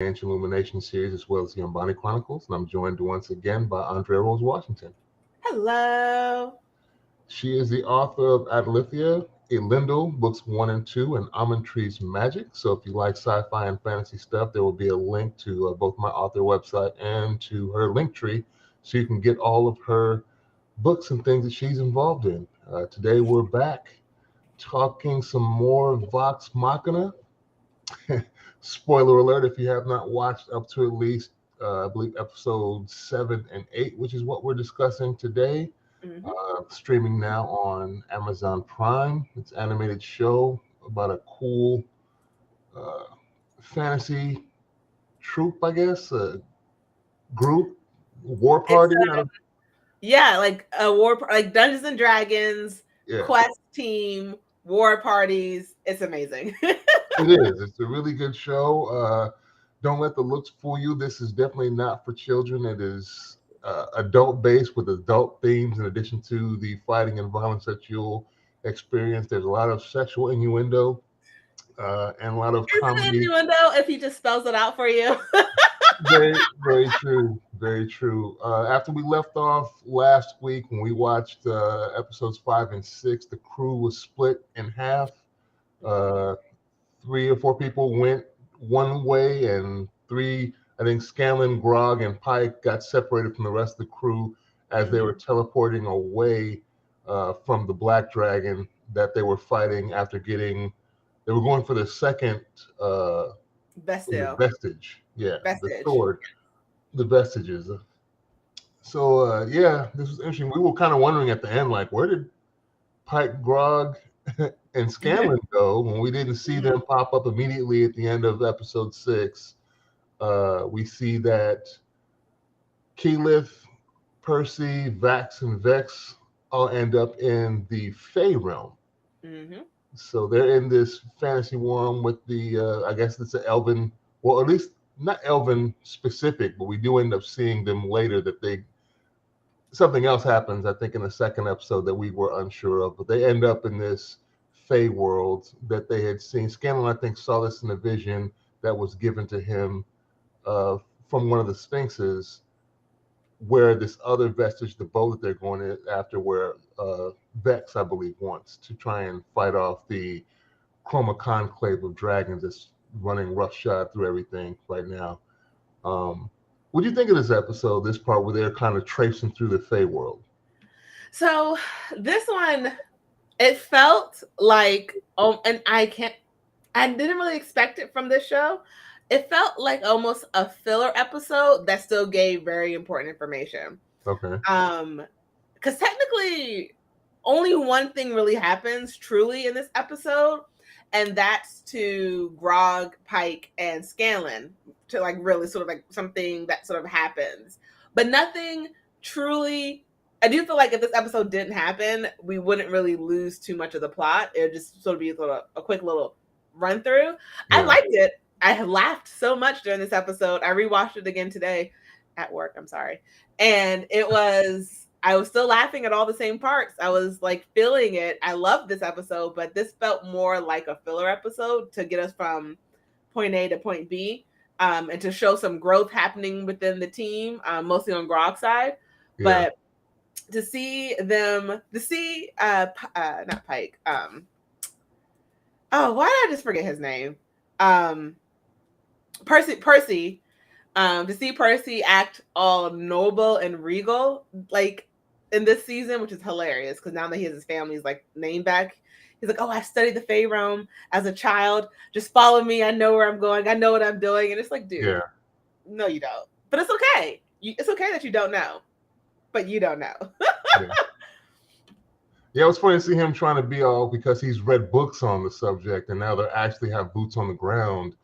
Ancient Illumination series as well as the Umbani Chronicles, and I'm joined once again by Andrea Rose Washington. Hello. She is the author of Adalithia, Elendil, books 1 and 2, and Almond Tree's Magic. So if you like sci-fi and fantasy stuff, there will be a link to both my author website and to her link tree, so you can get all of her books and things that she's involved in. Today we're back talking some more Vox Machina. Spoiler alert, if you have not watched up to at least, I believe, episode 7 and 8, which is what we're discussing today. Hmm. Streaming now on Amazon Prime. It's an animated show about a cool uh, fantasy troupe, I guess, group, war It's party. yeah, like a like Dungeons and Dragons Yeah, quest team, war parties. It's amazing. it is. It's a really good show. Don't let the looks fool you. This is definitely not for children. It is adult based with adult themes in addition to the fighting and violence that you'll experience. There's a lot of sexual innuendo and a lot of Is it comedy. innuendo if he just spells it out for you? Very, very true. Very true. After we left off last week when we watched episodes 5 and 6, the crew was split in half. Uh, 3 or 4 people went one way, and three, I think Scanlon, Grog, and Pike got separated from the rest of the crew as they were Mhm. teleporting away from the Black Dragon that they were fighting after getting. They were going for the second was it Bestial. vestige. Yeah, the Vestige. sword, the vestiges. So yeah, this was interesting. We were kind of wondering at the end, like, where did Pike, Grog, and Scanlon go when we didn't see them Mhm. pop up immediately at the end of episode 6? We see that Keyleth, Percy, Vax, and Vex all end up in the Fey realm. Mhm. So they're in this fantasy realm with the, I guess it's an elven, well, at least not elven specific, but we do end up seeing them later that they something else happens, I think, in the second episode that we were unsure of. But they end up in this Fey world that they had seen. Scanlon, I think, saw this in a vision that was given to him uh, from one of the Sphinxes, where this other vestige, the bow that they're going after, where Vex, I believe, wants to try and fight off the Chroma conclave of dragons that's running roughshod through everything right now. What do you think of this episode, this part where they're kind of traipsing through the Fey world? So this one, it felt like, and I didn't really expect it from this show. It felt like almost a filler episode that still gave very important information. Okay. Um, because technically, only one thing really happens truly in this episode, and that's to Grog, Pike, and Scanlan to like really sort of like something that sort of happens, but nothing truly. I do feel like if this episode didn't happen, we wouldn't really lose too much of the plot. It would just sort of be sort of a quick little run through. I Yeah. liked it. I have laughed so much during this episode. I rewatched it again today at work. I'm sorry. And I was still laughing at all the same parts. I was like feeling it. I loved this episode, but this felt more like a filler episode to get us from point A to point B, and to show some growth happening within the team, mostly on Grog's side. Yeah. But to see not Pike, oh, why did I just forget his name? Um, Percy, to see Percy act all noble and regal, like in this season, which is hilarious because now that he has his family's like name back, he's like, "Oh, I studied the Fey realm as a child. Just follow me. I know where I'm going. I know what I'm doing." And it's like, dude, Yeah. no, you don't. But it's okay. It's okay that you don't know, but you don't know. Yeah. Yeah, it was funny to see him trying to be all because he's read books on the subject, and now they actually have boots on the ground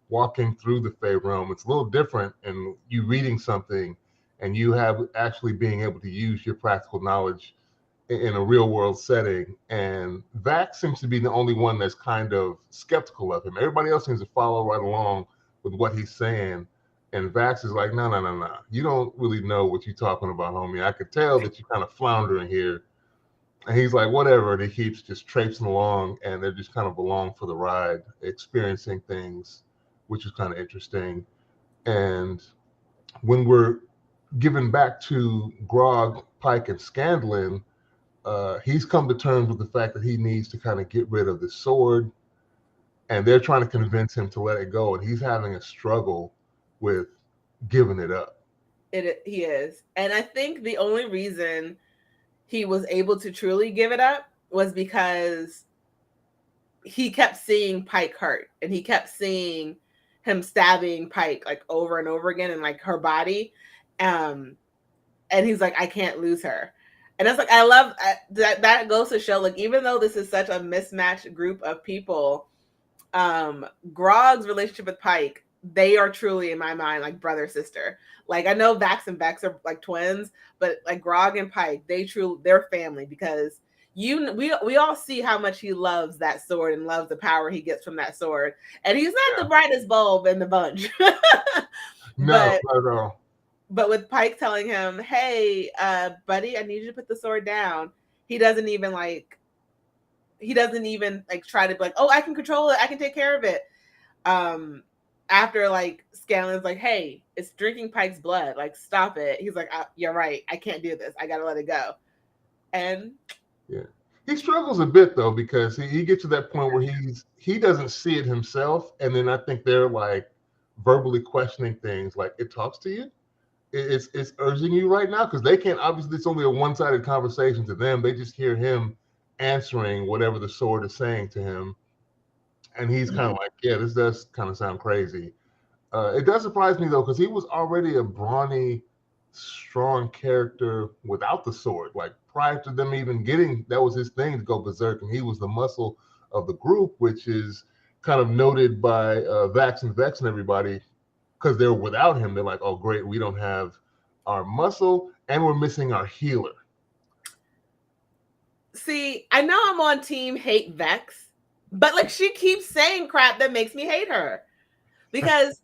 walking through the Fey realm. It's a little different, and you reading something and you have actually being able to use your practical knowledge in a real world setting. And Vax seems to be the only one that's kind of skeptical of him. Everybody else seems to follow right along with what he's saying. And Vax is like, no, no, no, no. You don't really know what you're talking about, homie. I could tell that you're kind of floundering here. And he's like, whatever. And he keeps just traipsing along, and they're just kind of along for the ride, experiencing things, which is kind of interesting. And when we're given back to Grog, Pike, and Scanlon, he's come to terms with the fact that he needs to kind of get rid of the sword, and they're trying to convince him to let it go, and he's having a struggle with giving it up. He is. And I think the only reason he was able to truly give it up was because he kept seeing Pike hurt, and he kept seeing him stabbing Pike like over and over again in like her body. And he's like, I can't lose her. And it's like, I love that goes to show, like, even though this is such a mismatched group of people, Grog's relationship with Pike, they are truly, in my mind, like brother sister. Like, I know Vax and Vex are like twins, but like Grog and Pike, they're family, because we all see how much he loves that sword and loves the power he gets from that sword. And he's not the brightest bulb in the bunch. No, not at all. But with Pike telling him, hey, buddy, I need you to put the sword down, he doesn't even like try to be like, oh, I can control it, I can take care of it. After like Scanlon's like, hey, it's drinking Pike's blood, like, stop it. He's like, you're right, I can't do this, I gotta let it go. And yeah, he struggles a bit though, because he gets to that point where he doesn't see it himself, and then I think they're like verbally questioning things, like, it talks to you, it's urging you right now, because they can't, obviously it's only a one-sided conversation to them. They just hear him answering whatever the sword is saying to him, and he's kind of like, yeah, this does kind of sound crazy. It does surprise me though, because he was already a brawny, strong character without the sword. Like, prior to them even getting, that was his thing, to go berserk, and he was the muscle of the group, which is kind of noted by Vax and Vex and everybody, because they're without him. They're like, oh great, we don't have our muscle, and we're missing our healer. See, I know I'm on team hate Vex, but like, she keeps saying crap that makes me hate her, because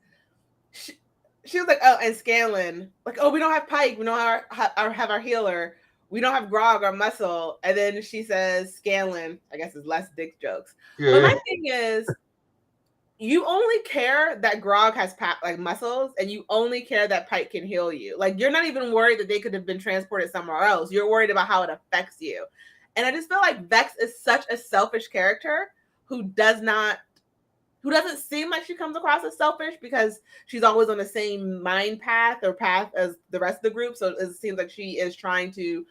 she was like, oh, and Scanlon, like, oh, we don't have Pike, we don't have our healer, we don't have Grog, our muscle. And then she says, Scanlon, I guess it's less dick jokes. Yeah. But my thing is, you only care that Grog has like muscles, and you only care that Pike can heal you. Like, you're not even worried that they could have been transported somewhere else. You're worried about how it affects you. And I just feel like Vex is such a selfish character who doesn't seem like she comes across as selfish, because she's always on the same mind path as the rest of the group. So it seems like she is trying to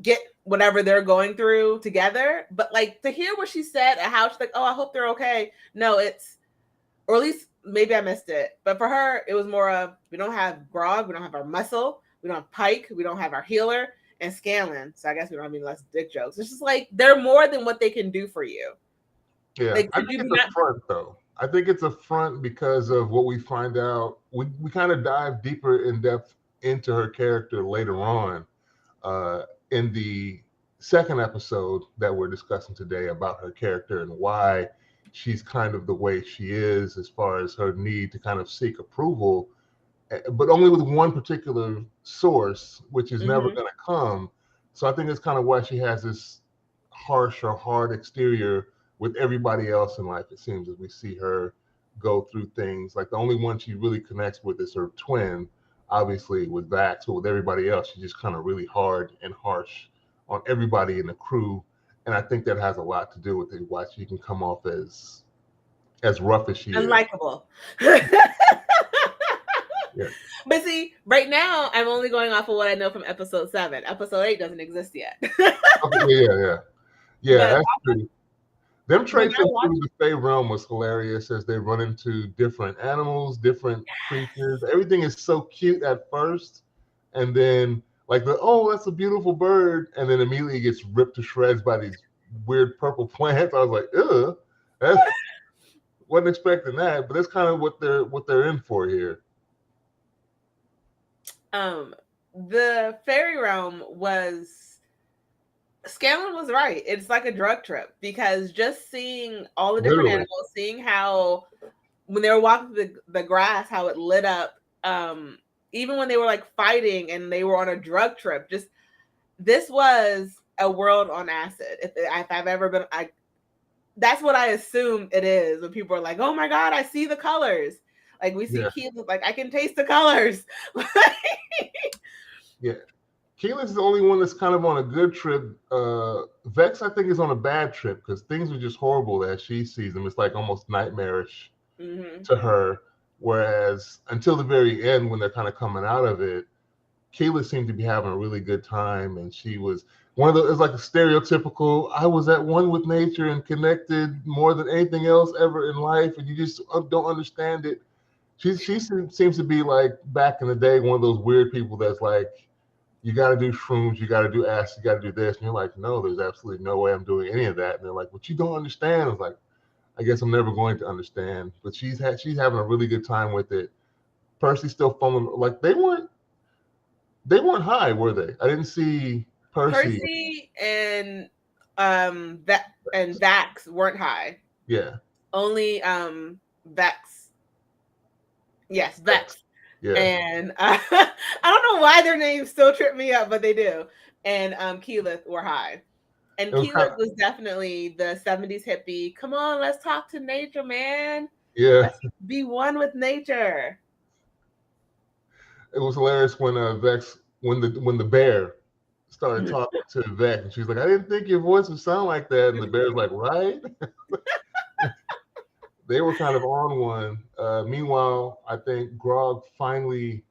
get whatever they're going through together. But like, to hear what she said and how she's like, oh, I hope they're okay. No, or at least maybe I missed it, but for her, it was more of, we don't have Grog, we don't have our muscle, we don't have Pike, we don't have our healer, and Scanlon. So I guess we don't have any less dick jokes. It's just like, they're more than what they can do for you. Yeah, like, I think it's a front though. I think it's a front because of what we find out. We kind of dive deeper in depth into her character later on in the second episode that we're discussing today, about her character and why she's kind of the way she is, as far as her need to kind of seek approval, but only with one particular source, which is never going to come. So I think it's kind of why she has this harsh or hard exterior with everybody else in life. It seems, as we see her go through things, like the only one she really connects with is her twin, obviously with Vax, but with everybody else, she's just kind of really hard and harsh on everybody in the crew. And I think that has a lot to do with it, why she can come off as rough as she is. Unlikable. Yeah. But see, right now, I'm only going off of what I know from episode 7. Episode 8 doesn't exist yet. Okay, yeah, that's true. Them traipsing through the Fey realm was hilarious, as they run into different animals, different creatures. Everything is so cute at first, and then like that's a beautiful bird, and then immediately gets ripped to shreds by these weird purple plants. I was like, ugh, wasn't expecting that, but that's kind of what they're in for here. The fairy realm Scanlon was right. It's like a drug trip, because just seeing all the different animals, seeing how when they were walking the grass, how it lit up, even when they were like fighting and they were on a drug trip, just, this was a world on acid. If I've ever been, that's what I assume it is when people are like, oh my God, I see the colors. Like we see Yeah. Keelan, like I can taste the colors. Yeah. Keelan's is the only one that's kind of on a good trip. Vex, I think, is on a bad trip because things are just horrible as she sees them. It's like almost nightmarish to her. Whereas until the very end, when they're kind of coming out of it, Keelan seemed to be having a really good time, and she was one of the. It's like a stereotypical. I was at one with nature and connected more than anything else ever in life, and you just don't understand it. She seems to be like back in the day, one of those weird people that's like, you got to do shrooms, you got to do acid, you got to do this, and you're like, no, there's absolutely no way I'm doing any of that. And they're like, but you don't understand. I was like, I guess I'm never going to understand. But she's having a really good time with it. Percy's still fumbling. Like they weren't high, were they? I didn't see Percy and Vax weren't high. Yeah. Only Vex. Yes, Vex. Yeah. And I don't know why their names still trip me up, but they do. And Keyleth were high. And Keyleth was definitely the 70s hippie. Come on, let's talk to nature, man. Yeah. Let's be one with nature. It was hilarious when Vex, when the bear started talking to Vex, and she's like, I didn't think your voice would sound like that. And the bear's like, right? They were kind of on one. Meanwhile, I think Grog finally,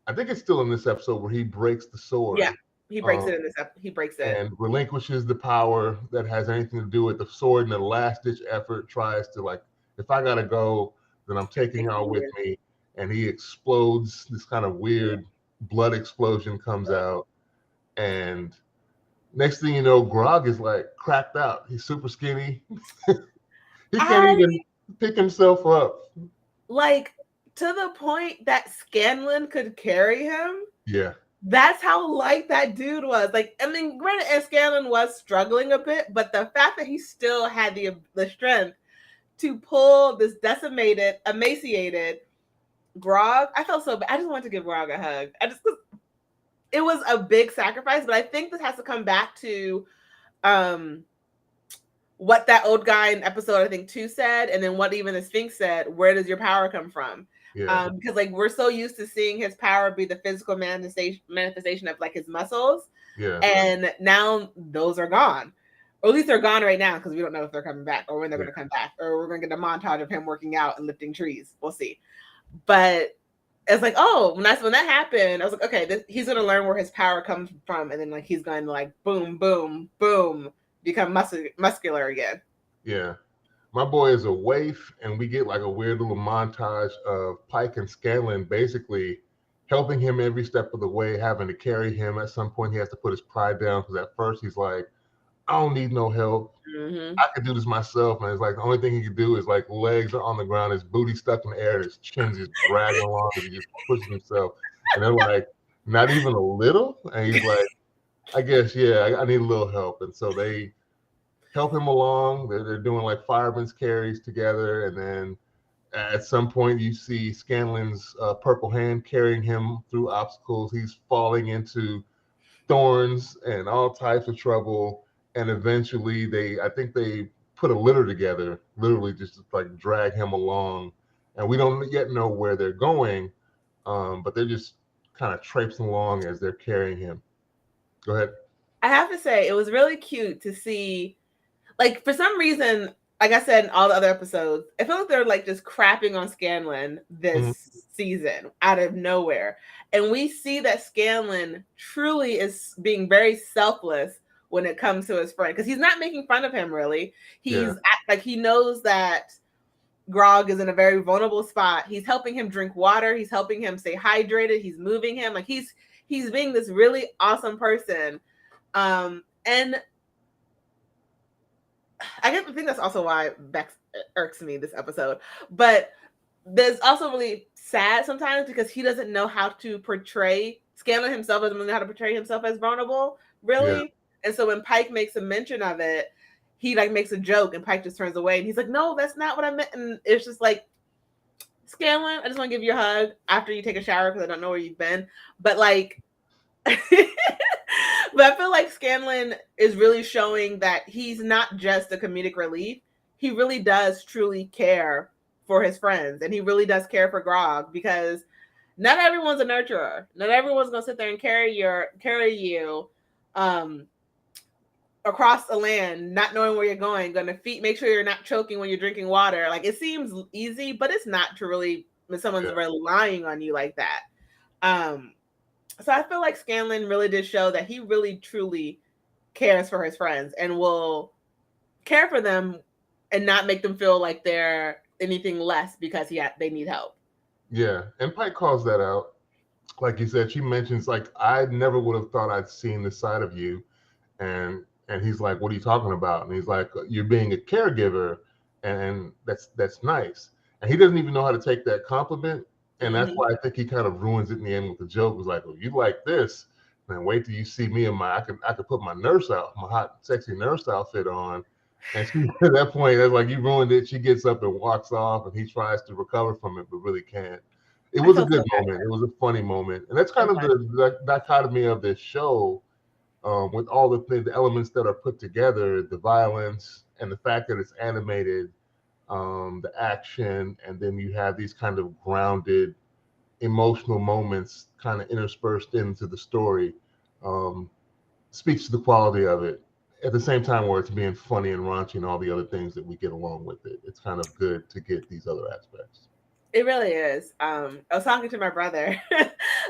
I think it's still in this episode where he breaks the sword. Yeah, he breaks it in this episode. He breaks it. And relinquishes the power that has anything to do with the sword, and the last-ditch effort tries to, like, if I got to go, then I'm taking her with me. And he explodes. This kind of weird blood explosion comes out. And next thing you know, Grog is, like, cracked out. He's super skinny. He can't even pick himself up. Like, to the point that Scanlan could carry him. Yeah. That's how light that dude was. Like, I mean, granted, and Scanlan was struggling a bit, but the fact that he still had the strength to pull this decimated, emaciated Grog, I felt so bad. I just wanted to give Grog a hug. It was a big sacrifice, but I think this has to come back to what that old guy in episode, I think 2 said, and then what even the Sphinx said, where does your power come from? Yeah. Because like we're so used to seeing his power be the physical manifestation of like his muscles. Yeah. And now those are gone. Or at least they're gone right now because we don't know if they're coming back or when they're going to come back. Or we're going to get a montage of him working out and lifting trees. We'll see. But it's like, oh, when that happened, I was like, okay, he's going to learn where his power comes from. And then like he's going to like boom, boom, boom, become muscular again. Yeah. My boy is a waif, and we get like a weird little montage of Pike and Scanlan basically helping him every step of the way, having to carry him. At some point, he has to put his pride down because at first he's like, I don't need no help. I can do this myself. And it's like the only thing he can do is like legs are on the ground, his booty stuck in the air, and his chin's just dragging along as he just pushes himself. And they're like, not even a little? And he's like, I guess, yeah, I need a little help. And so they help him along. They're doing like fireman's carries together. And then at some point you see Scanlan's purple hand carrying him through obstacles. He's falling into thorns and all types of trouble. And eventually I think they put a litter together, literally just to like drag him along. And we don't yet know where they're going, but they're just kind of traipsing along as they're carrying him. Go ahead. I have to say, it was really cute to see, like, for some reason, like I said in all the other episodes, I feel like they're like just crapping on Scanlan this season out of nowhere. And we see that Scanlan truly is being very selfless when it comes to his friend, because he's not making fun of him really. He's like, he knows that Grog is in a very vulnerable spot. He's helping him drink water. He's helping him stay hydrated. He's moving him. Like he's being this really awesome person. And I think that's also why Bex irks me this episode. But there's also really sad sometimes because he doesn't know how to portray, Scanlan himself doesn't know how to portray himself as vulnerable, really. Yeah. And so when Pike makes a mention of it, he like makes a joke and Pike just turns away and he's like, no, that's not what I meant. And it's just like, Scanlan, I just want to give you a hug after you take a shower because I don't know where you've been. But like, but I feel like Scanlan is really showing that he's not just a comedic relief. He really does truly care for his friends, and he really does care for Grog, because not everyone's a nurturer. Not everyone's gonna sit there and carry you across a land, not knowing where you're going, gonna make sure you're not choking when you're drinking water. Like, it seems easy, but it's not to really, when someone's relying on you like that. So I feel like Scanlan really did show that he really truly cares for his friends and will care for them and not make them feel like they're anything less because they need help. Yeah, and Pike calls that out. Like you said, she mentions, like, I never would have thought I'd seen this side of you. And he's like, what are you talking about? And he's like, you're being a caregiver, and that's nice. And he doesn't even know how to take that compliment. And that's why I think he kind of ruins it in the end with the joke. It was like, well, you like this, and wait till you see me in I could put my hot, sexy nurse outfit on. And she, at that point, that's like, you ruined it. She gets up and walks off, and he tries to recover from it, but really can't. It was a good moment. It was a funny moment. And that's kind of the dichotomy of this show, with all the elements that are put together, the violence and the fact that it's animated, the action, and then you have these kind of grounded emotional moments kind of interspersed into the story, speaks to the quality of it. At the same time, where it's being funny and raunchy and all the other things that we get along with it, it's kind of good to get these other aspects. It really is. I was talking to my brother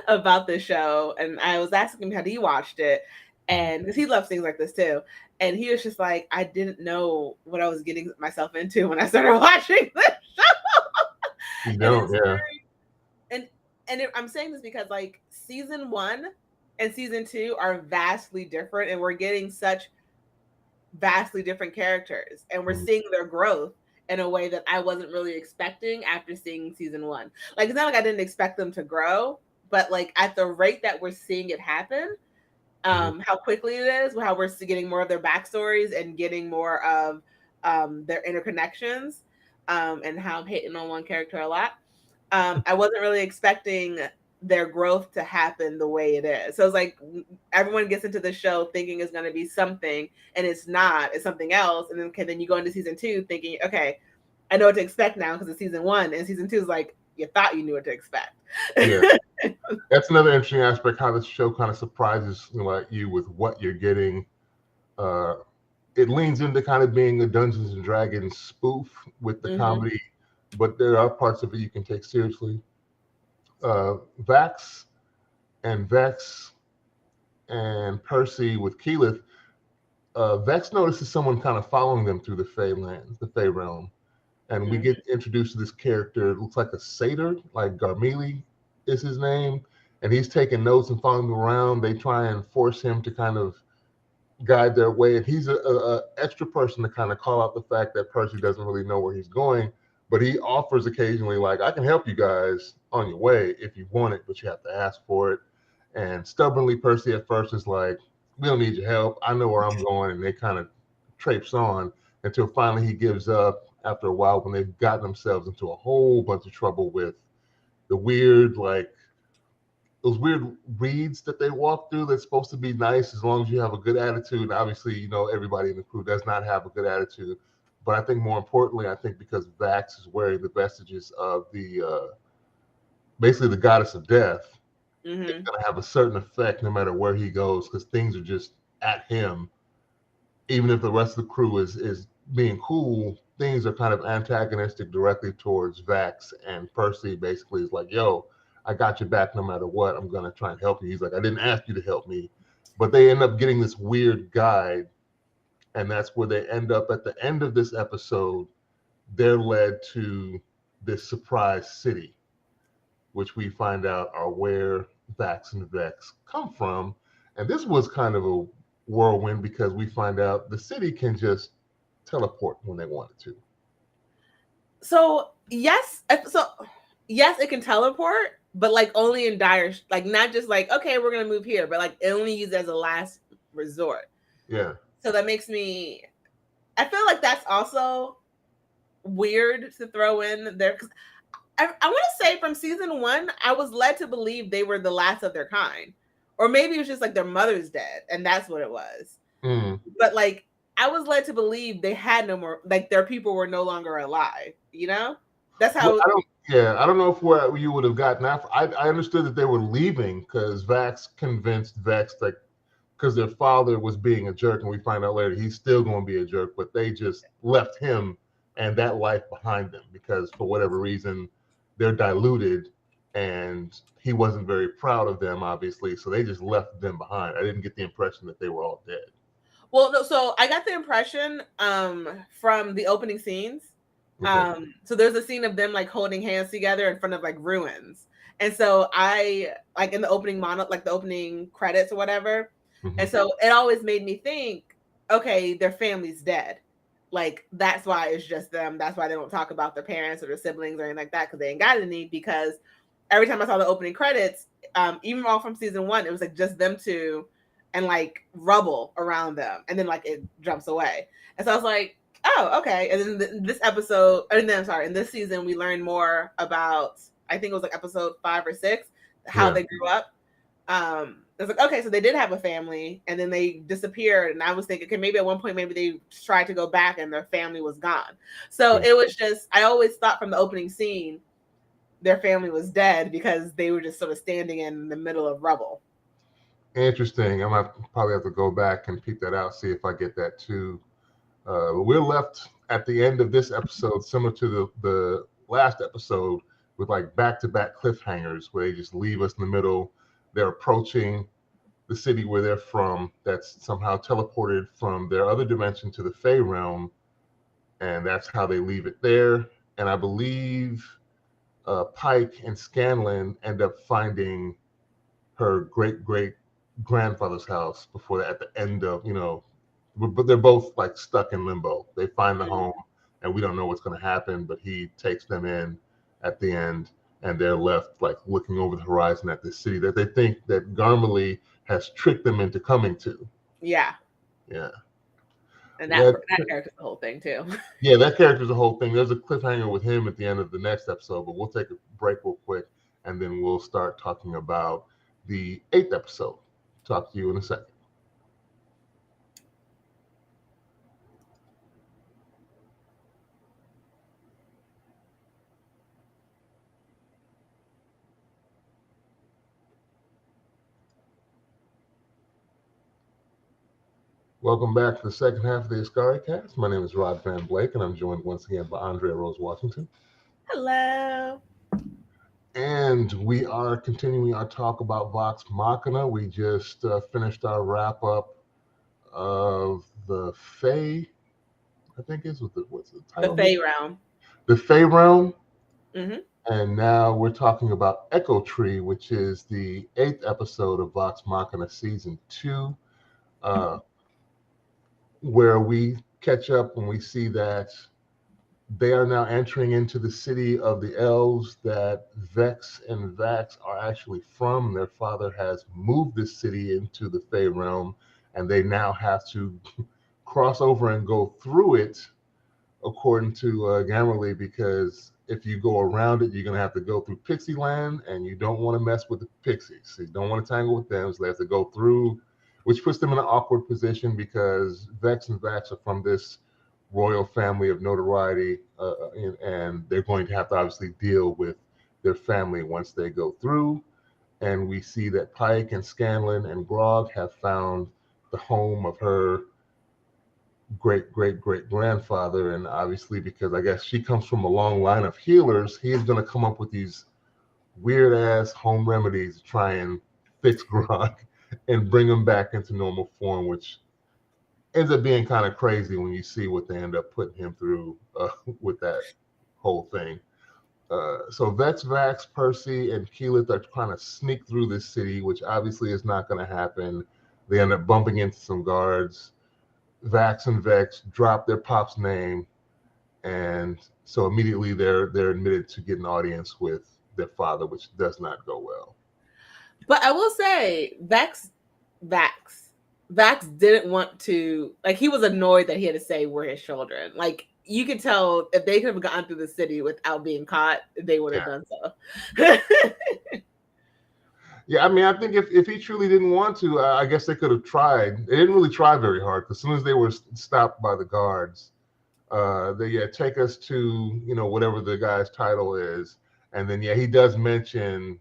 about this show, and I was asking him how he watched it, and because he loves things like this too, and he was just like, I didn't know what I was getting myself into when I started watching this show. You don't, yeah. I'm saying this because, like, season 1 and season 2 are vastly different, and we're getting such vastly different characters, and we're seeing their growth in a way that I wasn't really expecting after seeing season 1. Like, it's not like I didn't expect them to grow, but like at the rate that we're seeing it happen, how quickly it is, how we're getting more of their backstories and getting more of their interconnections, and how I'm hating on one character a lot. I wasn't really expecting their growth to happen the way it is. So it's like everyone gets into the show thinking it's going to be something, and it's not. It's something else. And then you go into season 2 thinking, okay, I know what to expect now because it's season 1, and season 2 is like you thought you knew what to expect. Yeah, that's another interesting aspect, how this show kind of surprises you with what you're getting. It leans into kind of being a Dungeons and Dragons spoof with the comedy, but there are parts of it you can take seriously. Vax and Vex and Percy with Keyleth, Vex notices someone kind of following them through the Fey lands, the Fey realm. And we get introduced to this character. It looks like a satyr, like Garmili is his name. And he's taking notes and following them around. They try and force him to kind of guide their way. And he's a extra person to kind of call out the fact that Percy doesn't really know where he's going. But he offers occasionally, like, I can help you guys on your way if you want it, but you have to ask for it. And stubbornly, Percy at first is like, we don't need your help. I know where I'm going. And they kind of traipse on until finally he gives up after a while, when they've gotten themselves into a whole bunch of trouble with the weird, like, those weird reeds that they walk through that's supposed to be nice as long as you have a good attitude. Obviously, everybody in the crew does not have a good attitude. But I think more importantly, because Vax is wearing the vestiges of the basically the goddess of death, it's going to have a certain effect no matter where he goes, because things are just at him. Even if the rest of the crew is being cool, things are kind of antagonistic directly towards Vax, and Percy basically is like, yo, I got your back no matter what. I'm going to try and help you. He's like, I didn't ask you to help me. But they end up getting this weird guide, and that's where they end up at the end of this episode. They're led to this surprise city, which we find out are where Vax and Vex come from. And this was kind of a whirlwind, because we find out the city can just teleport when they wanted to. So yes, it can teleport, but like only in dire, like not just like, okay, we're gonna move here, but like it only used as a last resort. Yeah. So that makes me, I feel like that's also weird to throw in there, because I want to say from season 1, I was led to believe they were the last of their kind, or maybe it was just like their mother's dead and that's what it was. But like I was led to believe they had no more, like their people were no longer alive, That's Well, how. I don't know if where you would have gotten that. I understood that they were leaving because Vax convinced Vex that because their father was being a jerk, and we find out later he's still going to be a jerk, but they just left him and that life behind them because for whatever reason they're diluted, and he wasn't very proud of them, obviously, so they just left them behind. I didn't get the impression that they were all dead. Well, no, so I got the impression from the opening scenes. Okay. So there's a scene of them like holding hands together in front of like ruins. And so I like in the opening like the opening credits or whatever. Mm-hmm. And so it always made me think, okay, their family's dead. Like that's why it's just them. That's why they don't talk about their parents or their siblings or anything like that because they ain't got any. Because every time I saw the opening credits, even all from season 1, it was like just them two and like rubble around them, and then like it jumps away. And so I was like, oh, okay. And then this episode, and then sorry, in this season, we learned more about. I think it was like episode 5 or 6, how they grew up. It was like, okay, so they did have a family, and then they disappeared. And I was thinking, okay, maybe at one point, maybe they tried to go back, and their family was gone. So it was just, I always thought from the opening scene, their family was dead because they were just sort of standing in the middle of rubble. Interesting. I might probably have to go back and peek that out, see if I get that too. We're left at the end of this episode, similar to the last episode, with like back-to-back cliffhangers where they just leave us in the middle. They're approaching the city where they're from, that's somehow teleported from their other dimension to the Fey realm, and that's how they leave it there. And I believe Pike and Scanlan end up finding her great-great-grandfather's house before that, at the end of, but they're both like stuck in limbo. They find the home, and we don't know what's going to happen, but he takes them in at the end, and they're left like looking over the horizon at this city that they think that Garmley has tricked them into coming to. Yeah. Yeah. And that character's the whole thing too. Yeah, that character's the whole thing. There's a cliffhanger with him at the end of the next episode, but we'll take a break real quick, and then we'll start talking about the 8th episode. Talk to you in a second. Welcome back to the second half of the Askari Cast. My name is Rod Van Blake, and I'm joined once again by Andrea Rose Washington. Hello. And we are continuing our talk about Vox Machina. We just finished our wrap-up of the Fey, I think is what's the title? The Fey Realm. The Fey Realm. Mm-hmm. And now we're talking about Echo Tree, which is the 8th episode of Vox Machina Season 2. Where we catch up and we see that they are now entering into the city of the elves that Vex and Vax are actually from. Their father has moved this city into the Fey realm, and they now have to cross over and go through it, according to Gammerly, because if you go around it, you're going to have to go through Pixie Land, and you don't want to mess with the Pixies. So you don't want to tangle with them, so they have to go through, which puts them in an awkward position because Vex and Vax are from this royal family of notoriety, and they're going to have to obviously deal with their family once they go through. And we see that Pike and Scanlan and Grog have found the home of her great-great-great-grandfather, and obviously because I guess she comes from a long line of healers, he is going to come up with these weird-ass home remedies to try and fix Grog and bring him back into normal form, which ends up being kind of crazy when you see what they end up putting him through with that whole thing. So Vex, Vax, Percy, and Keyleth are trying to sneak through this city, which obviously is not going to happen. They end up bumping into some guards. Vax and Vex drop their pop's name, and so immediately they're admitted to get an audience with their father, which does not go well. But I will say, Vax didn't want to, like, he was annoyed that he had to say we're his children. Like, you could tell if they could have gotten through the city without being caught, they would have done so. Yeah, I mean, I think if he truly didn't want to, I guess they could have tried. They didn't really try very hard, because as soon as they were stopped by the guards, They take us to whatever the guy's title is, and then he does mention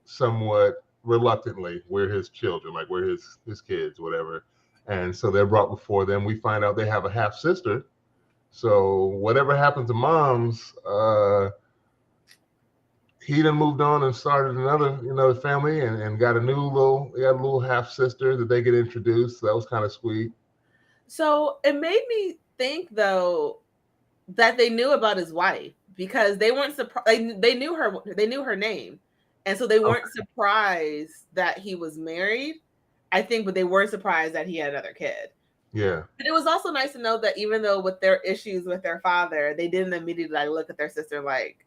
somewhat reluctantly we're his children, like we're his kids, whatever. And so they're brought before them. We find out they have a half sister. So whatever happened to mom's, he done moved on and started another family and got a little half sister that they get introduced. So that was kind of sweet. So it made me think though that they knew about his wife because they weren't surprised. They knew her name, and so they weren't surprised that he was married. I think, but they were surprised that he had another kid. Yeah. But it was also nice to know that even though with their issues with their father, they didn't immediately look at their sister like,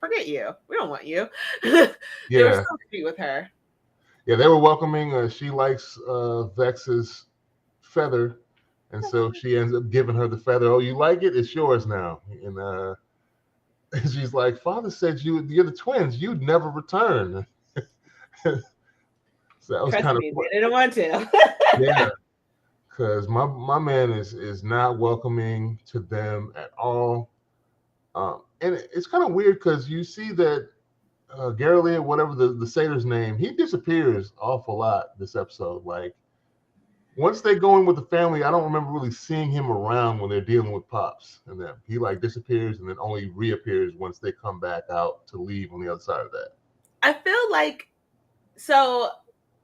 "Forget you, we don't want you." They were Yeah. so sweet with her. Yeah, they were welcoming. She likes Vex's feather, and so she ends up giving her the feather. Oh, you like it? It's yours now. And she's like, "Father said you're the twins. You'd never return." So that was Trust kind of me, they didn't want to. yeah, because my man is not welcoming to them at all. And it's kind of weird because you see that Gary, whatever the satyr's name, he disappears awful lot this episode. Like once they go in with the family, I don't remember really seeing him around when they're dealing with Pops and them. He like disappears and then only reappears once they come back out to leave on the other side of that. I feel like so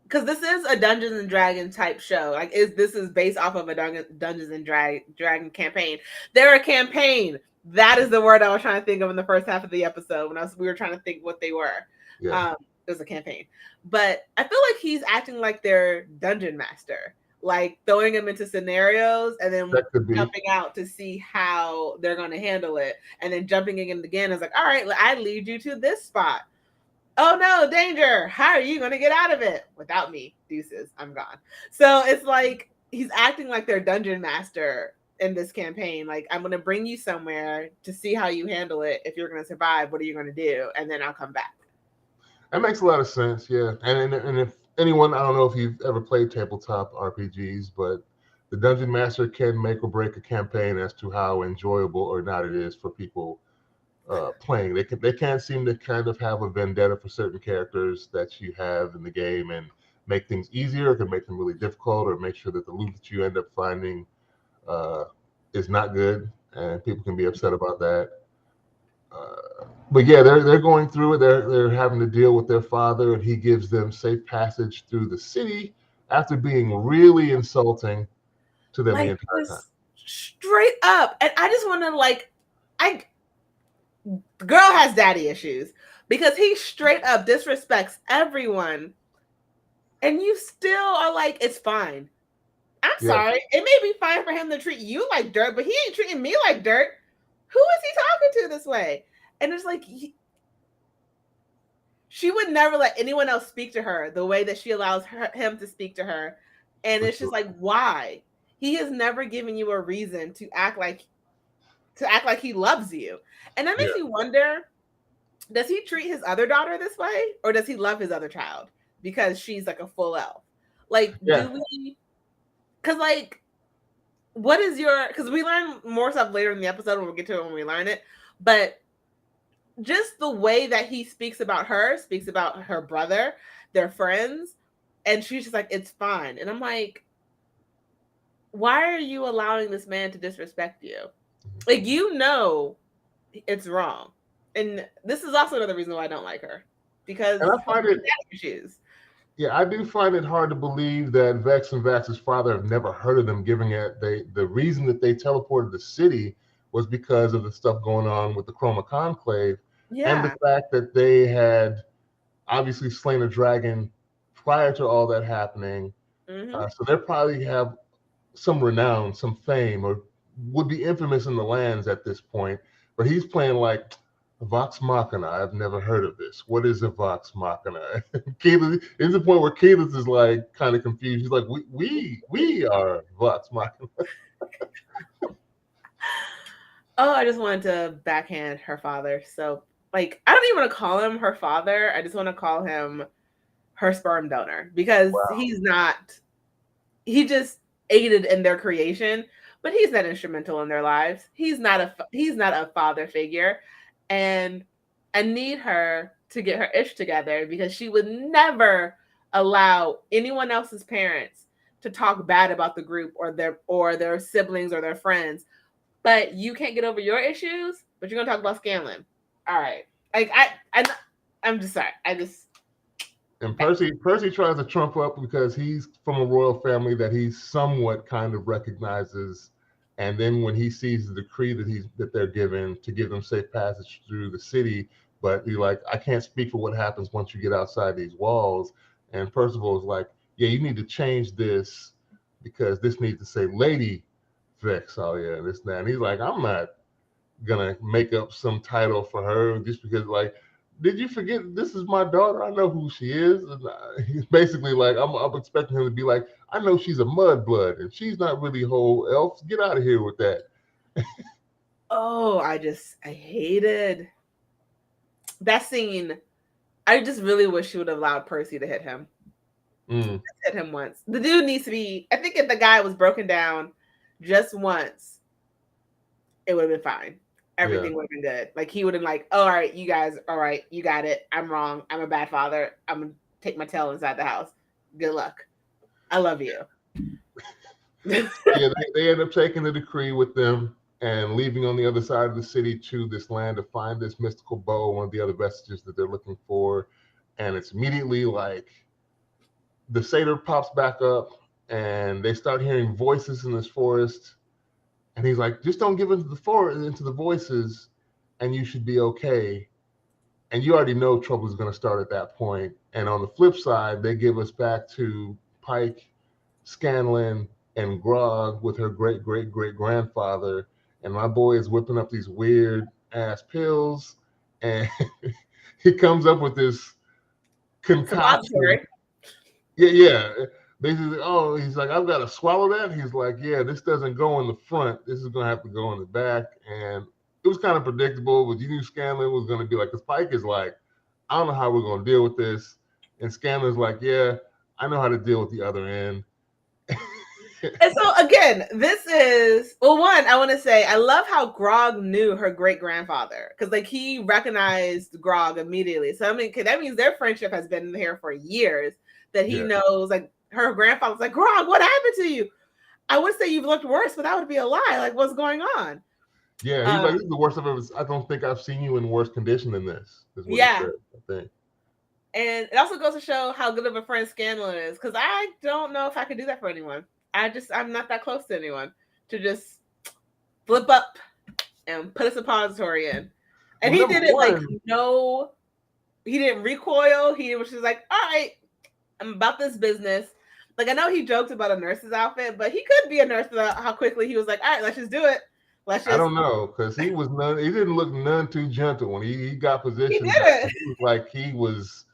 because this is a Dungeons and Dragons type show. Like, this is based off of a Dungeons and Dragon campaign. They're a campaign. That is the word I was trying to think of in the first half of the episode when we were trying to think what they were. Yeah. It was a campaign, but I feel like he's acting like their dungeon master, like throwing them into scenarios and then jumping out to see how they're going to handle it, and then jumping in again is like, all right, I lead you to this spot. Oh no, danger. How are you going to get out of it? Without me, deuces, I'm gone. So it's like he's acting like their dungeon master in this campaign. Like, I'm going to bring you somewhere to see how you handle it. If you're going to survive, what are you going to do? And then I'll come back. That makes a lot of sense, yeah. And if anyone, I don't know if you've ever played tabletop RPGs, but the dungeon master can make or break a campaign as to how enjoyable or not it is for people playing. They can't seem to kind of have a vendetta for certain characters that you have in the game and make things easier, or can make them really difficult, or make sure that the loot that you end up finding is not good, and people can be upset about that. But yeah, they're going through it. They're having to deal with their father, and he gives them safe passage through the city after being really insulting to them the entire time. Straight up, and I just want to girl has daddy issues because he straight up disrespects everyone, and you still are like, it's fine. I'm sorry. It may be fine for him to treat you like dirt, but he ain't treating me like dirt. Who is he talking to this way? And it's like, she would never let anyone else speak to her the way that she allows him to speak to her. And it's just like, why? He has never given you a reason to act like he loves you. And that makes me wonder, does he treat his other daughter this way? Or does he love his other child because she's like a full elf? Like, do we... Because, like, what is your... Because we learn more stuff later in the episode, and we'll get to it when we learn it. But just the way that he speaks about her brother, their friends, and she's just like, it's fine. And I'm like, why are you allowing this man to disrespect you? Like, you know it's wrong. And this is also another reason why I don't like her. Because I find it... issues. Yeah, I do find it hard to believe that Vex and Vax's father have never heard of them, given it the reason that they teleported the city was because of the stuff going on with the Chroma Conclave, and the fact that they had obviously slain a dragon prior to all that happening. So they probably have some renown, some fame, or would be infamous in the lands at this point. But he's playing like... Vox Machina. I've never heard of this. What is a Vox Machina? Keyleth, there's a point where Keyleth is like kind of confused. He's like, we are Vox Machina. I just wanted to backhand her father. So, like, I don't even want to call him her father. I just want to call him her sperm donor because he's not. He just aided in their creation, but he's not instrumental in their lives. He's not a father figure, and I need her to get her ish together because she would never allow anyone else's parents to talk bad about the group or their siblings or their friends. But you can't get over your issues, but you're gonna talk about Scanlon. All right, like I'm just sorry. And Percy tries to trump up because he's from a royal family that he somewhat kind of recognizes. And then when he sees the decree that they're given to give them safe passage through the city, but he's like, I can't speak for what happens once you get outside these walls. And Percival is like, yeah, you need to change this because this needs to say Lady Vexalia, this and that. And he's like, I'm not gonna make up some title for her just because, like, did you forget this is my daughter? I know who she is. And he's basically like, I'm expecting him to be like, I know she's a mudblood and she's not really whole elf. Get out of here with that. Oh, I hated that scene. I just really wish she would have allowed Percy to hit him. Just hit him once. The dude needs to be, I think if the guy was broken down just once, it would have been fine. Everything would have been good. Like he would have like, oh, all right, you guys, all right, you got it. I'm wrong. I'm a bad father. I'm gonna take my tail inside the house. Good luck. I love you. Yeah, they end up taking the decree with them and leaving on the other side of the city to this land to find this mystical bow, one of the other vestiges that they're looking for. And it's immediately like the satyr pops back up and they start hearing voices in this forest. And he's like, just don't give into the voices, and you should be okay. And you already know trouble is going to start at that point. And on the flip side, they give us back to Pike, Scanlon, and Grog with her great-great-great-grandfather. And my boy is whipping up these weird-ass pills. And he comes up with this concoction. Yeah. Basically, oh, he's like, I've got to swallow that. He's like, yeah, this doesn't go in the front. This is going to have to go in the back. And it was kind of predictable, but you knew Scanlon was going to be like, because Pike is like, I don't know how we're going to deal with this. And Scanlon's like, yeah, I know how to deal with the other end. And so, again, this is, well, one, I want to say, I love how Grog knew her great-grandfather. Because, like, he recognized Grog immediately. So, I mean, that means their friendship has been here for years. That he knows, like, her grandfather's like, Grog, what happened to you? I would say you've looked worse, but that would be a lie. Like, what's going on? Yeah, he's like, this is the worst I've ever. I don't think I've seen you in worse condition than this. Is what he said, I think. And it also goes to show how good of a friend Scanlon is, because I don't know if I could do that for anyone. I'm not that close to anyone to just flip up and put a suppository in. And he did it like he didn't recoil. He was just like, all right, I'm about this business. Like, I know he joked about a nurse's outfit, but he could be a nurse without how quickly he was like, all right, let's just do it. I don't know, because he didn't look none too gentle when he got positioned. He was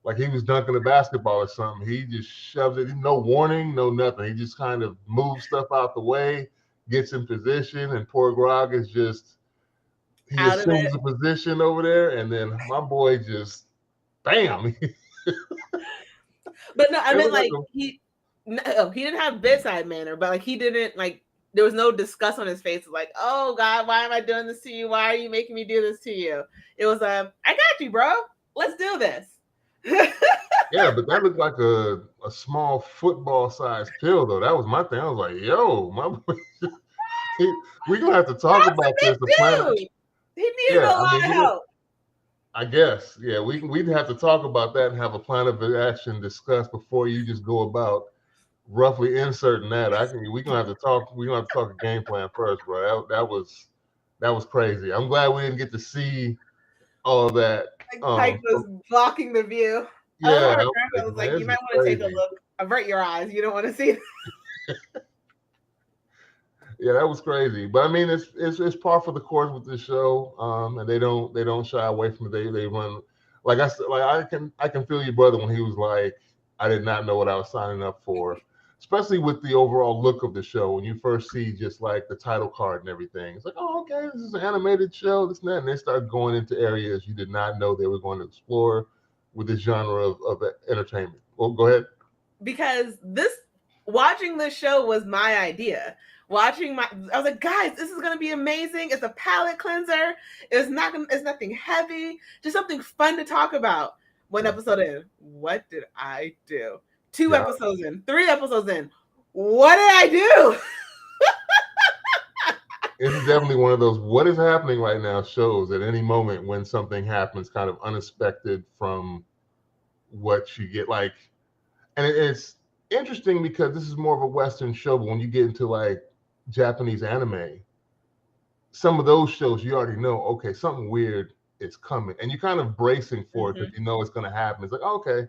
like he was dunking a basketball or something. He just shoves it, no warning, no nothing. He just kind of moves stuff out the way, gets in position, and poor Grog is just he assumes a position over there, and then my boy just bam. But no, I mean, like he didn't have bedside manner, but like he didn't like. There was no disgust on his face. Like, oh God, why am I doing this to you? Why are you making me do this to you? It was I got you, bro. Let's do this. Yeah, but that looked like a small football-sized pill, though. That was my thing. I was like, yo, my boy, we're gonna have to talk about this. The plan. He needed a lot of help. I guess, yeah, we'd have to talk about that and have a plan of action discussed before you just go about roughly inserting that. We're gonna have to talk a game plan first, bro. That was crazy. I'm glad we didn't get to see all of that. Like Pike was blocking the view. Yeah, I was like, you might want to take a look. Avert your eyes. You don't want to see it. Yeah, that was crazy. But I mean, it's par for the course with this show, and they don't shy away from it. They run like I can feel your brother when he was like, I did not know what I was signing up for, especially with the overall look of the show. When you first see just like the title card and everything, it's like, oh, okay, this is an animated show, this and that, and they start going into areas you did not know they were going to explore with this genre of entertainment. Well, go ahead. Because this watching this show was my idea. I was like, guys, this is gonna be amazing. It's a palate cleanser. It's nothing heavy. Just something fun to talk about. One episode in, what did I do? 2 episodes in, 3 episodes in, what did I do? It's definitely one of those what is happening right now shows at any moment when something happens kind of unexpected from what you get. Like, and it's interesting because this is more of a Western show, but when you get into like Japanese anime, some of those shows you already know, okay, something weird is coming, and you're kind of bracing for it because you know it's going to happen. It's like, okay.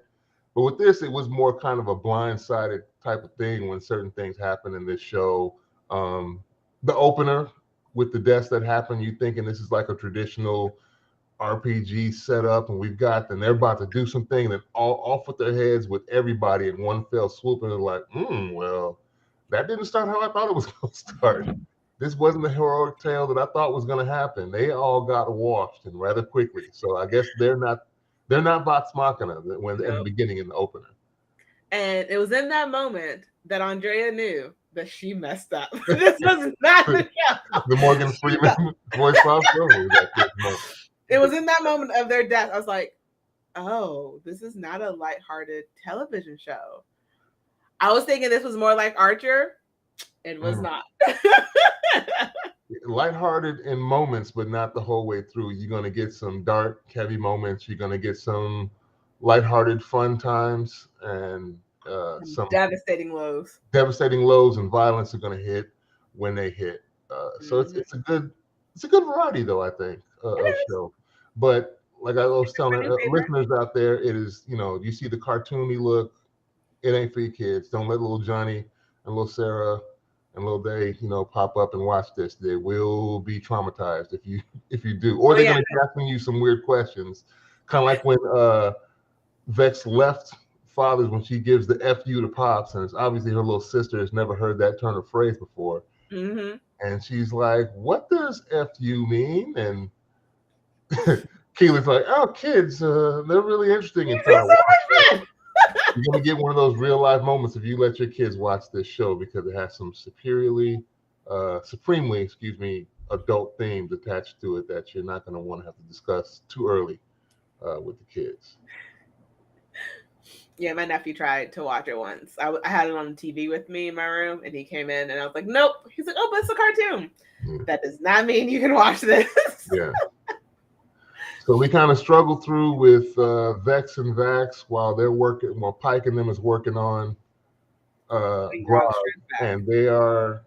But with this, it was more kind of a blindsided type of thing when certain things happen in this show. The opener with the deaths that happen, you thinking this is like a traditional RPG setup, and and they're about to do something, and then all off with their heads with everybody in one fell swoop, and they're like, well, that didn't start how I thought it was going to start. This wasn't the heroic tale that I thought was going to happen. They all got washed and rather quickly. So I guess they're not Vox Machina when in the beginning in the opener. And it was in that moment that Andrea knew that she messed up. This was not the show. The Morgan Freeman voice box. It was in that moment of their death. I was like, oh, this is not a lighthearted television show. I was thinking this was more like Archer. It was not. Lighthearted in moments, but not the whole way through. You're going to get some dark, heavy moments. You're going to get some lighthearted, fun times, and some devastating lows. Devastating lows and violence are going to hit when they hit. So it's a good variety, though, I think, of show. But like I was telling listeners out there, it is, you see the cartoony look. It ain't for your kids. Don't let little Johnny and little Sarah and little Day, pop up and watch this. They will be traumatized if you do, or they're going to be asking you some weird questions, kind of like when Vex left Father's when she gives the "F you" to Pops, and it's obviously her little sister has never heard that turn of phrase before, and she's like, "What does F you mean?" And Keely's like, "Oh, kids, they're really interesting in time." You're going to get one of those real life moments if you let your kids watch this show because it has some supremely, adult themes attached to it that you're not going to want to have to discuss too early with the kids. Yeah, my nephew tried to watch it once. I had it on the TV with me in my room, and he came in, and I was like, nope. He's like, oh, but it's a cartoon. That does not mean you can watch this. Yeah. So we kind of struggle through with Vex and Vax while Pike and them is working on Grog, and they are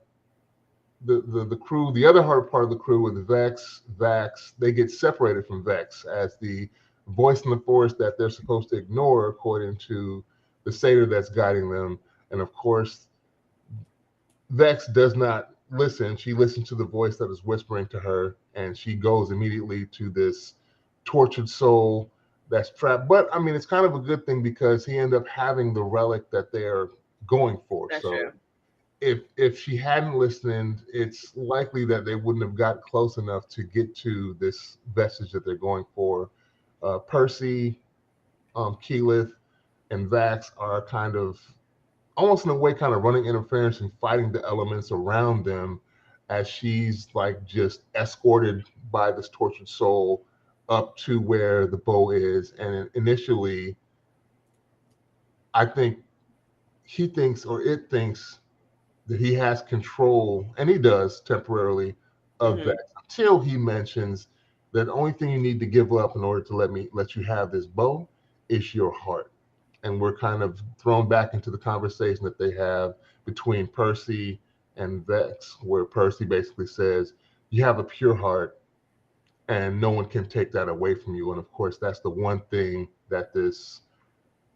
the crew. The other hard part of the crew with Vex, Vax, they get separated from Vex as the voice in the forest that they're supposed to ignore according to the satyr that's guiding them. And of course, Vex does not listen. She listens to the voice that is whispering to her, and she goes immediately to this tortured soul that's trapped. But I mean, it's kind of a good thing because he ended up having the relic that they're going for. That's so true. If she hadn't listened, it's likely that they wouldn't have got close enough to get to this vestige that they're going for. Percy, Keyleth, and Vax are kind of almost in a way kind of running interference and fighting the elements around them as she's like just escorted by this tortured soul up to where the bow is. And initially, I think it thinks that he has control, and he does temporarily, of that until he mentions that the only thing you need to give up in order to let you have this bow is your heart. And we're kind of thrown back into the conversation that they have between Percy and Vex, where Percy basically says, you have a pure heart and no one can take that away from you. And of course, that's the one thing that this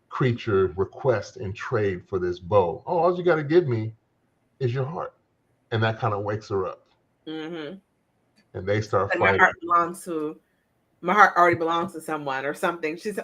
creature requests in trade for this bow. Oh, all you got to give me is your heart. And that kind of wakes her up. And they start fighting. My heart already belongs to someone or something. She's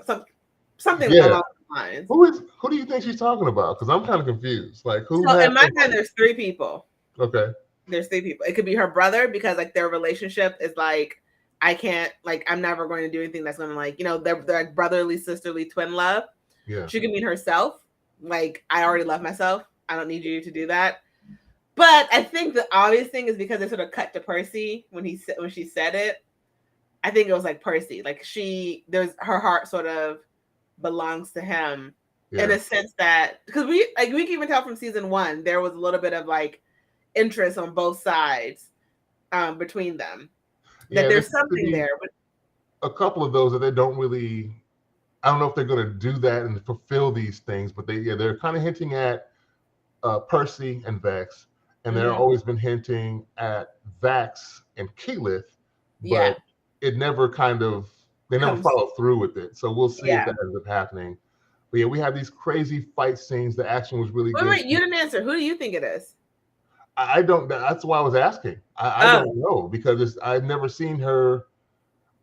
something along those lines. Who do you think she's talking about? Because I'm kind of confused. Like, who? So in my mind, there's 3 people. Okay. There's 3 people. It could be her brother because like their relationship is like, I can't, like, I'm never going to do anything that's going to like, they're like brotherly, sisterly, twin love. Yeah. She could mean herself. Like, I already love myself. I don't need you to do that. But I think the obvious thing is because they sort of cut to Percy when she said it. I think it was like Percy, like her heart sort of belongs to him in a sense that because we can even tell from season 1 there was a little bit of like interest on both sides between them. That there's something there. But a couple of those that they don't really. I don't know if they're going to do that and fulfill these things, but they're kind of hinting at Percy and Vex, and they're always been hinting at Vax and Keyleth, but it never they never follow through with it. So we'll see if that ends up happening. But we have these crazy fight scenes. The action was really good. Wait, you didn't answer. Who do you think it is? I don't. That's why I was asking. I don't know because I've never seen her.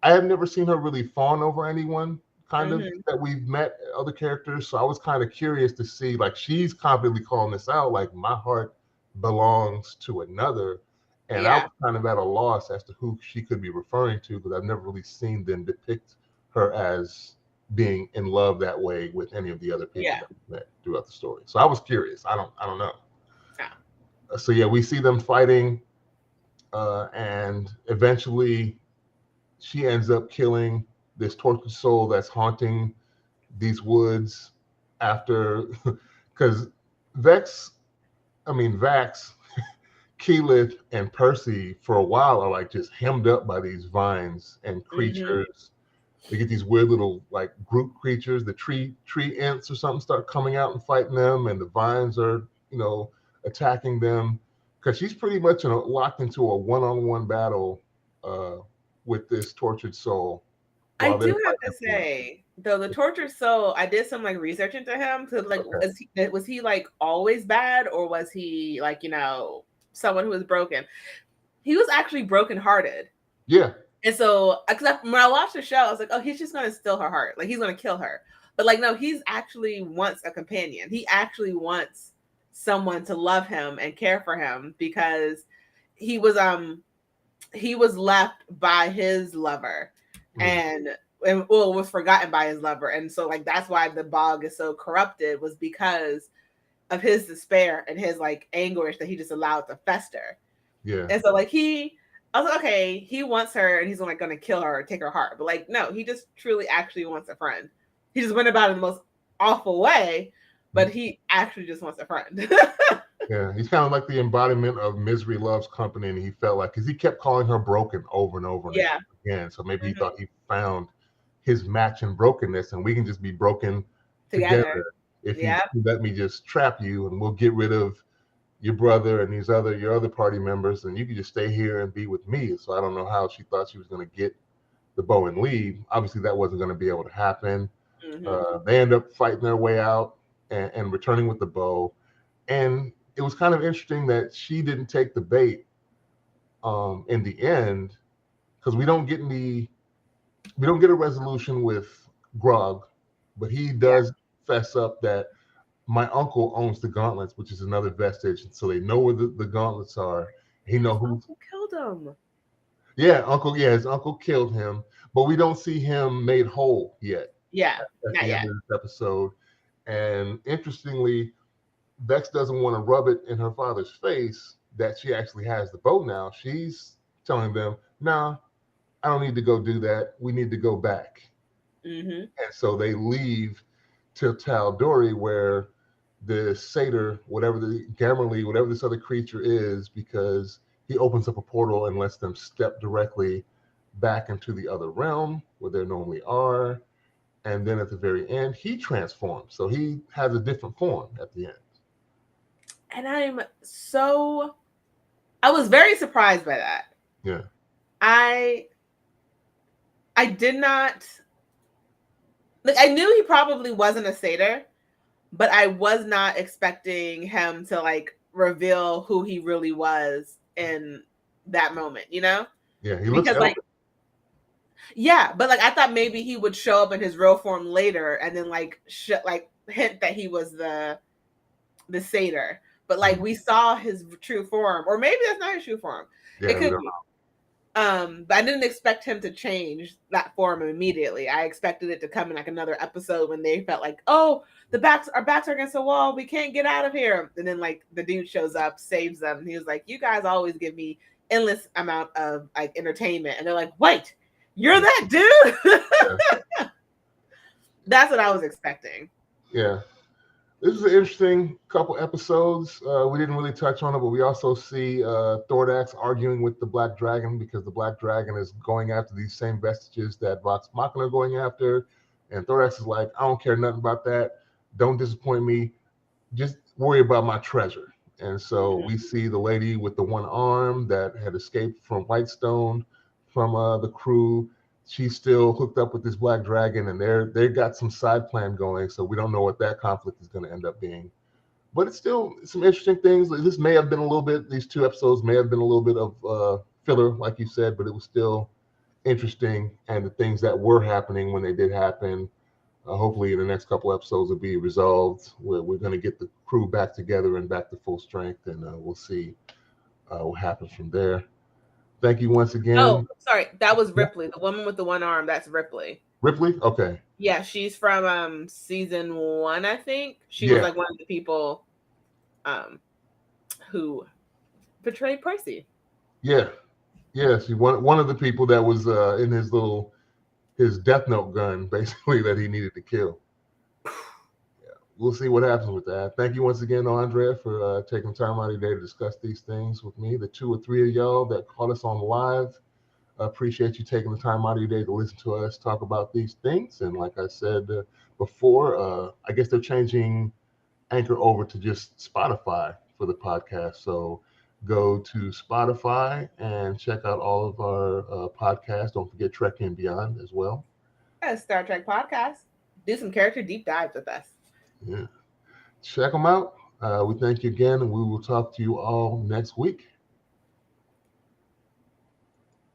I have never seen her really fawn over anyone. Kind of that we've met other characters, so I was kind of curious to see, like, she's confidently calling this out, like, my heart belongs to another, and I was kind of at a loss as to who she could be referring to because I've never really seen them depict her as being in love that way with any of the other people that we've met throughout the story. So I was curious. I don't know. So we see them fighting, and eventually she ends up killing this tortured soul that's haunting these woods after, because Vax, Keyleth, and Percy for a while are like just hemmed up by these vines and creatures. They get these weird little like group creatures, the tree ants or something start coming out and fighting them, and the vines are attacking them because she's pretty much locked into a one-on-one battle with this tortured soul. I do have to say, though, the tortured soul, I did some like research into him to like, was he like always bad, or was he like, someone who was broken? He was actually brokenhearted. Yeah. And so, when I watched the show, I was like, oh, he's just going to steal her heart. Like, he's going to kill her. But like, no, he's actually wants a companion. He actually wants someone to love him and care for him because he was left by his lover. And was forgotten by his lover. And so like that's why the bog is so corrupted, was because of his despair and his like anguish that he just allowed to fester. Yeah. And so like I was like, okay, he wants her and he's like gonna kill her or take her heart. But like no, he just truly actually wants a friend. He just went about it in the most awful way, but he actually just wants a friend. Yeah, he's kind of like the embodiment of misery loves company, and he felt like, because he kept calling her broken over and over and again. So maybe he thought he found his match in brokenness, and we can just be broken together if you let me just trap you, and we'll get rid of your brother and your other party members, and you can just stay here and be with me. So I don't know how she thought she was going to get the bow and leave. Obviously, that wasn't going to be able to happen. They end up fighting their way out and returning with the bow, and it was kind of interesting that she didn't take the bait in the end, because we don't get a resolution with Grog, but he does fess up that my uncle owns the gauntlets, which is another vestige, and so they know where the gauntlets are. He knows who killed him. His uncle killed him, but we don't see him made whole yet. Yeah, at the end of this episode. And interestingly, Vex doesn't want to rub it in her father's face that she actually has the bow now. She's telling them, nah, I don't need to go do that. We need to go back. And so they leave to Tal'Dorei, where the satyr, whatever this other creature is, because he opens up a portal and lets them step directly back into the other realm where they normally are. And then at the very end, he transforms. So he has a different form at the end. And I was very surprised by that. Yeah. I did not, like, I knew he probably wasn't a satyr, but I was not expecting him to like reveal who he really was in that moment, Yeah, he looks like, but like I thought maybe he would show up in his real form later and then like hint that he was the satyr. But like we saw his true form, or maybe that's not his true form. It could be. But I didn't expect him to change that form immediately. I expected it to come in like another episode when they felt like, oh, our backs are against the wall. We can't get out of here. And then like the dude shows up, saves them. And he was like, you guys always give me endless amount of like entertainment. And they're like, wait, you're that dude? Yeah. That's what I was expecting. Yeah. This is an interesting couple episodes. We didn't really touch on it, but we also see Thordax arguing with the Black Dragon because the Black Dragon is going after these same vestiges that Vox Machina are going after. And Thordax is like, I don't care nothing about that. Don't disappoint me. Just worry about my treasure. And so we see the lady with the one arm that had escaped from Whitestone from the crew. She's still hooked up with this Black Dragon, and they got some side plan going. So we don't know what that conflict is going to end up being. But it's still some interesting things. This may have been a little bit. These two episodes may have been a little bit of filler, like you said, but it was still interesting. And the things that were happening when they did happen, hopefully in the next couple episodes will be resolved. We're going to get the crew back together and back to full strength, and we'll see what happens from there. Thank you once again. Oh, sorry. That was Ripley. The woman with the one arm, that's Ripley. Ripley? Okay. Yeah, she's from season 1, I think. She was like one of the people who betrayed Pricey. Yeah. Yeah, she's one of the people that was in his Death Note gun, basically, that he needed to kill. We'll see what happens with that. Thank you once again, Andrea, for taking time out of your day to discuss these things with me. The 2 or 3 of y'all that caught us on live, I appreciate you taking the time out of your day to listen to us talk about these things. And like I said before, I guess they're changing Anchor over to just Spotify for the podcast. So go to Spotify and check out all of our podcasts. Don't forget Trek and Beyond as well. Star Trek podcast. Do some character deep dives with us. Yeah. Check them out. We thank you again, and we will talk to you all next week.